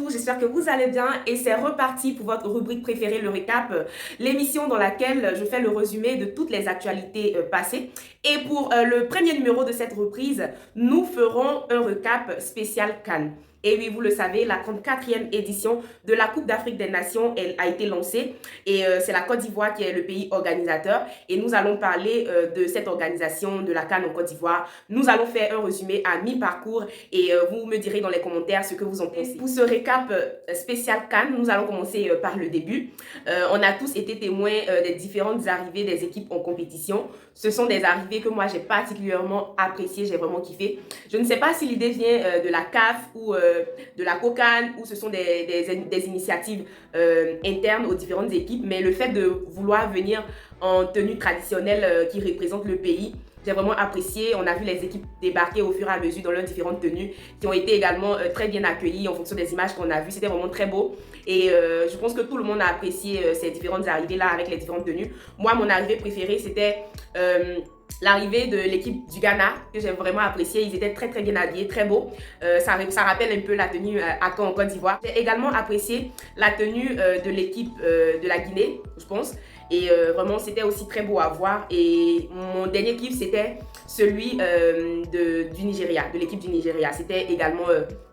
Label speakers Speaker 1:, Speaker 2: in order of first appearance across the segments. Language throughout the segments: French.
Speaker 1: tous, j'espère que vous allez bien et c'est reparti pour votre rubrique préférée, le récap, l'émission dans laquelle je fais le résumé de toutes les actualités passées. Et pour le premier numéro de cette reprise, nous ferons un récap spécial CAN. Et oui, vous le savez, la 34e édition de la Coupe d'Afrique des Nations, elle a été lancée et c'est la Côte d'Ivoire qui est le pays organisateur. Et nous allons parler de cette organisation de la CAN en Côte d'Ivoire. Nous allons faire un résumé à mi-parcours et vous me direz dans les commentaires ce que vous en pensez. Pour ce récap spécial CAN, nous allons commencer par le début. On a tous été témoins des différentes arrivées des équipes en compétition. Ce sont des arrivées que moi j'ai particulièrement appréciées, j'ai vraiment kiffé. Je ne sais pas si l'idée vient de la CAF ou de la COCAN ou ce sont des initiatives internes aux différentes équipes, mais le fait de vouloir venir en tenue traditionnelle qui représente le pays, j'ai vraiment apprécié. On a vu les équipes débarquer au fur et à mesure dans leurs différentes tenues qui ont été également très bien accueillies en fonction des images qu'on a vues. C'était vraiment très beau et je pense que tout le monde a apprécié ces différentes arrivées-là avec les différentes tenues. Moi, mon arrivée préférée, c'était l'arrivée de l'équipe du Ghana, que j'ai vraiment apprécié. Ils étaient très bien habillés, très beaux. Ça rappelle un peu la tenue à Caen en Côte d'Ivoire. J'ai également apprécié la tenue de l'équipe de la Guinée, je pense. Et vraiment, c'était aussi très beau à voir. Et mon dernier kiff, c'était celui du Nigeria, de l'équipe du Nigeria. C'était également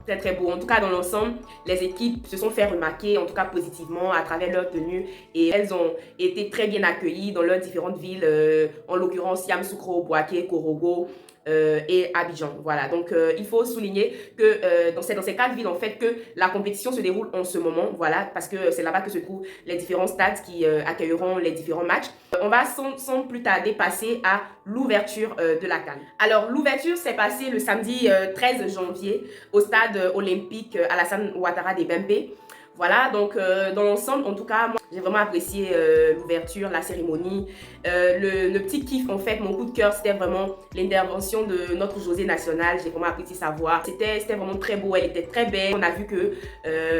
Speaker 1: très beau. En tout cas, dans l'ensemble, les équipes se sont fait remarquer, en tout cas positivement, à travers leur tenue. Et elles ont été très bien accueillies dans leurs différentes villes, en l'occurrence Yamoussoukro, Bouaké, Korogo, et Abidjan. Voilà, donc il faut souligner que dans ces 4 villes, en fait, que la compétition se déroule en ce moment, voilà, parce que c'est là-bas que se trouvent les différents stades qui accueilleront les différents matchs. On va sans plus tarder passer à l'ouverture de la CAN. Alors, l'ouverture s'est passée le samedi 13 janvier au stade olympique Alassane Ouattara de Bempé. Voilà, donc dans l'ensemble, en tout cas, moi, j'ai vraiment apprécié l'ouverture, la cérémonie. Le petit kiff, en fait, mon coup de cœur, c'était vraiment l'intervention de notre José national. J'ai vraiment apprécié sa voix. C'était vraiment très beau, elle était très belle. On a vu que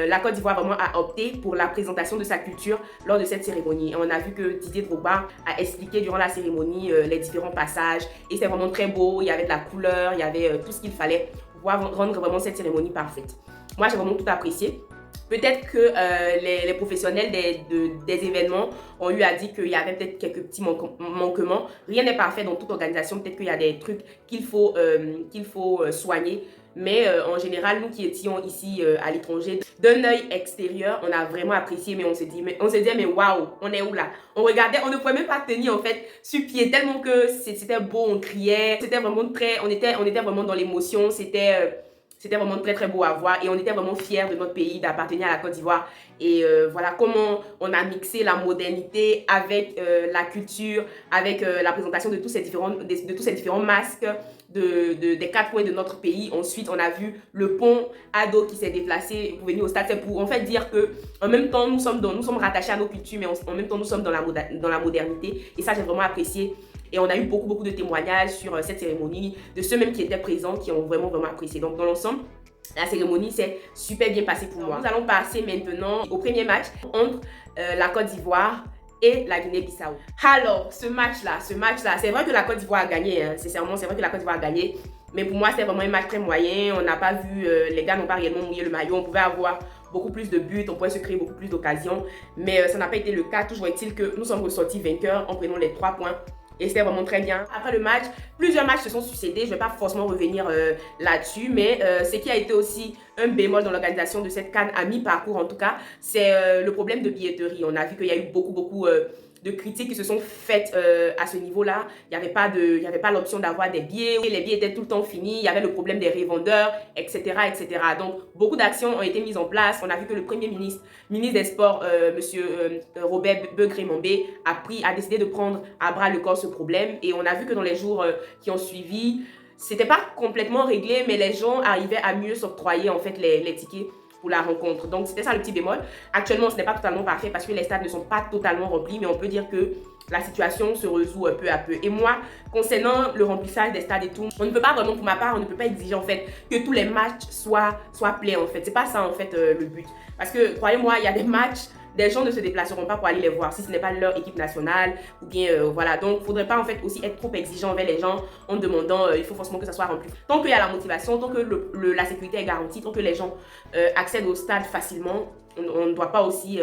Speaker 1: la Côte d'Ivoire vraiment a opté pour la présentation de sa culture lors de cette cérémonie. Et on a vu que Didier Drogba a expliqué durant la cérémonie les différents passages. Et c'était vraiment très beau, il y avait de la couleur, il y avait tout ce qu'il fallait pour pouvoir rendre vraiment cette cérémonie parfaite. Moi, j'ai vraiment tout apprécié. Peut-être que les professionnels des événements ont eu à dire qu'il y avait peut-être quelques petits manquements. Rien n'est parfait dans toute organisation. Peut-être qu'il y a des trucs qu'il faut soigner. Mais en général, nous qui étions ici à l'étranger, d'un œil extérieur, on a vraiment apprécié. Mais on se dit, mais waouh, on est où là? On regardait, on ne pouvait même pas tenir en fait sur pied tellement que c'était beau, on criait. C'était vraiment on était vraiment dans l'émotion. C'était vraiment très beau à voir et on était vraiment fiers de notre pays, d'appartenir à la Côte d'Ivoire. Et voilà comment on a mixé la modernité avec la culture, avec la présentation de tous ces différents masques des 4 coins de notre pays. Ensuite, on a vu le pont à dos qui s'est déplacé pour venir au stade. C'est pour en fait dire que en même temps, nous sommes rattachés à nos cultures, mais en même temps, nous sommes dans la modernité. Et ça, j'ai vraiment apprécié. Et on a eu beaucoup de témoignages sur cette cérémonie, de ceux même qui étaient présents, qui ont vraiment apprécié. Donc, dans l'ensemble, la cérémonie s'est super bien passée pour moi. Nous allons passer maintenant au premier match entre la Côte d'Ivoire et la Guinée-Bissau. Alors, ce match-là, c'est vrai que la Côte d'Ivoire a gagné, hein, sincèrement, c'est vrai que la Côte d'Ivoire a gagné. Mais pour moi, c'est vraiment un match très moyen. On n'a pas vu, les gars n'ont pas réellement mouillé le maillot. On pouvait avoir beaucoup plus de buts, on pouvait se créer beaucoup plus d'occasions. Mais ça n'a pas été le cas. Toujours est-il que nous sommes ressortis vainqueurs en prenant les 3 points. Et c'était vraiment très bien. Après le match, plusieurs matchs se sont succédés. Je ne vais pas forcément revenir là-dessus. Mais ce qui a été aussi un bémol dans l'organisation de cette CAN à mi-parcours, en tout cas, c'est le problème de billetterie. On a vu qu'il y a eu beaucoup de critiques qui se sont faites à ce niveau-là. Il n'y avait pas l'option d'avoir des billets. Les billets étaient tout le temps finis. Il y avait le problème des revendeurs, etc. Donc, beaucoup d'actions ont été mises en place. On a vu que le premier ministre des Sports, monsieur Robert Begré-Mambé, a décidé de prendre à bras le corps ce problème. Et on a vu que dans les jours qui ont suivi, c'était pas complètement réglé, mais les gens arrivaient à mieux s'octroyer en fait les tickets pour la rencontre. Donc, c'était ça le petit bémol. Actuellement, ce n'est pas totalement parfait parce que les stades ne sont pas totalement remplis, mais on peut dire que la situation se résout peu à peu. Et moi, concernant le remplissage des stades et tout, on ne peut pas vraiment, pour ma part, on ne peut pas exiger en fait que tous les matchs soient pleins en fait. C'est pas ça en fait le but. Parce que, croyez-moi, il y a des matchs des gens ne se déplaceront pas pour aller les voir si ce n'est pas leur équipe nationale ou bien voilà. Donc, il ne faudrait pas en fait aussi être trop exigeant envers les gens en demandant, il faut forcément que ça soit rempli. Tant qu'il y a la motivation, tant que la sécurité est garantie, tant que les gens accèdent au stade facilement, on ne doit pas aussi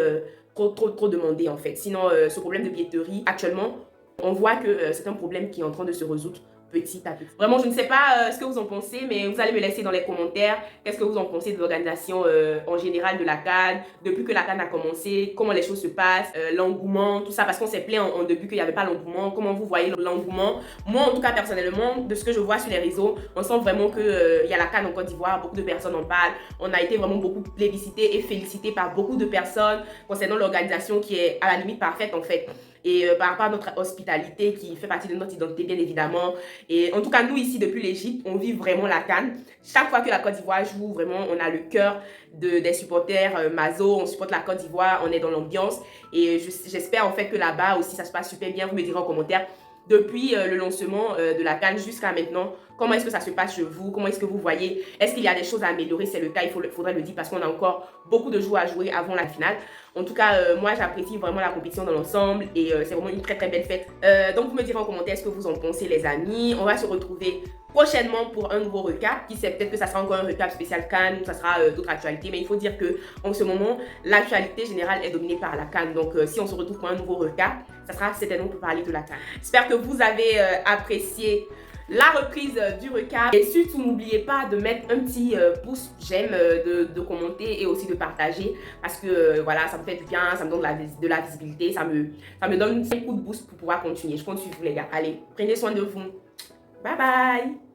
Speaker 1: trop demander en fait. Sinon, ce problème de billetterie, actuellement, on voit que c'est un problème qui est en train de se résoudre petit à petit. Vraiment, je ne sais pas ce que vous en pensez, mais vous allez me laisser dans les commentaires qu'est-ce que vous en pensez de l'organisation en général de la CAN, depuis que la CAN a commencé, comment les choses se passent, l'engouement, tout ça, parce qu'on s'est plaint en début qu'il n'y avait pas l'engouement. Comment vous voyez l'engouement? Moi, en tout cas, personnellement, de ce que je vois sur les réseaux, on sent vraiment qu'il y a la CAN en Côte d'Ivoire, beaucoup de personnes en parlent. On a été vraiment beaucoup plébiscité et félicité par beaucoup de personnes concernant l'organisation qui est à la limite parfaite en fait. Et par rapport à notre hospitalité qui fait partie de notre identité bien évidemment. Et en tout cas, nous ici depuis l'Égypte, on vit vraiment la CAN. Chaque fois que la Côte d'Ivoire joue, vraiment, on a le cœur des supporters Mazo, on supporte la Côte d'Ivoire, on est dans l'ambiance. Et j'espère en fait que là-bas aussi ça se passe super bien. Vous me direz en commentaire depuis le lancement de la CAN jusqu'à maintenant, comment est-ce que ça se passe chez vous? Comment est-ce que vous voyez? Est-ce qu'il y a des choses à améliorer? C'est le cas, faudrait le dire parce qu'on a encore beaucoup de jours à jouer avant la finale. En tout cas, moi, j'apprécie vraiment la compétition dans l'ensemble et c'est vraiment une très très belle fête. Donc, vous me direz en commentaire ce que vous en pensez, les amis. On va se retrouver prochainement pour un nouveau recap. Qui sait, peut-être que ça sera encore un recap spécial CAN, ça sera d'autres actualités. Mais il faut dire que en ce moment, l'actualité générale est dominée par la CAN. Donc, si on se retrouve pour un nouveau recap, ça sera certainement pour parler de la CAN. J'espère que vous avez apprécié la reprise du recap. Et surtout, n'oubliez pas de mettre un petit pouce j'aime, de commenter et aussi de partager parce que voilà, ça me fait du bien, ça me donne de la visibilité, ça me donne un coup de boost pour pouvoir continuer. Je compte sur vous les gars. Allez, prenez soin de vous. Bye bye.